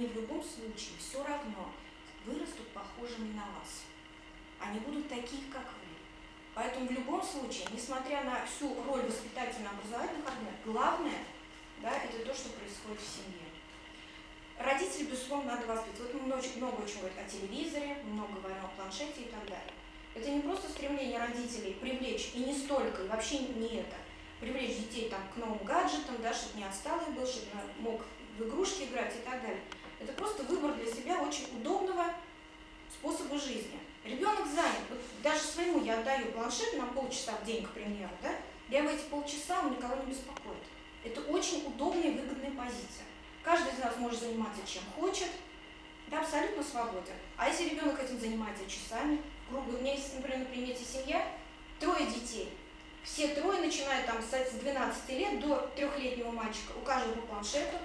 И в любом случае все равно вырастут похожими на вас. Они будут такие, как вы. Поэтому в любом случае, несмотря на всю роль воспитательно-образовательных органов, главное, да, это то, что происходит в семье. Родителей, безусловно, надо воспитывать. Вот мы много очень говорим о телевизоре, много говорим о планшете и так далее. Это не просто стремление родителей привлечь, и не столько, и вообще не это, привлечь детей там, к новым гаджетам, да, чтобы не отсталый был, чтобы мог в игрушки играть и так далее. Это просто выбор для себя очень удобного способа жизни. Ребенок занят. Вот даже своему я отдаю планшет на полчаса в день, к примеру, да? Я в эти полчаса он никого не беспокоит. Это очень удобная и выгодная позиция. Каждый из нас может заниматься чем хочет, да, абсолютно свободен. А если ребенок этим занимается часами, грубо, у меня есть, например, на примете семья, 3 детей. Все 3, начиная там с 12 лет до 3-летнего мальчика, у каждого по планшету.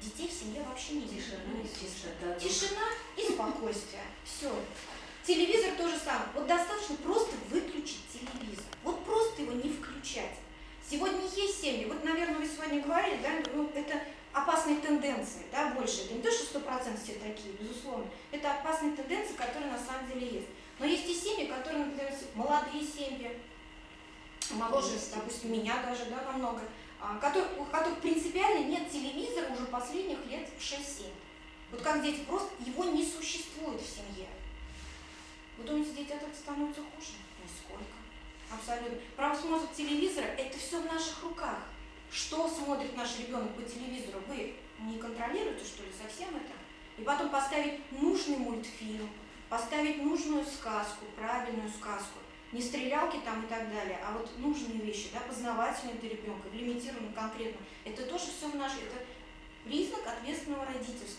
Детей в семье вообще не Тишина и спокойствие. Все. Телевизор то же самое. Вот достаточно просто выключить телевизор. Вот просто его не включать. Сегодня есть семьи, вот, наверное, вы сегодня говорили, да, ну, это опасные тенденции, да, больше. Это не то, что 100% все такие, безусловно. Это опасные тенденции, которые на самом деле есть. Но есть и семьи, которые, например, молодые семьи, моложе, допустим, меня даже, да, намного, у которых принципиально нет телевизора уже последних лет 6-7. Вот как дети, просто его не существует в семье. Вы думаете, дети от этого становятся хуже? Нисколько. Абсолютно. Просмотр телевизора – это все в наших руках. Что смотрит наш ребенок по телевизору, вы не контролируете, что ли, совсем это? И потом поставить нужный мультфильм, поставить нужную сказку, правильную сказку. Не стрелялки там и так далее, а вот нужные вещи, да, познавательные для ребенка, лимитированные конкретно. Это тоже все в наших, это признак ответственного родительства.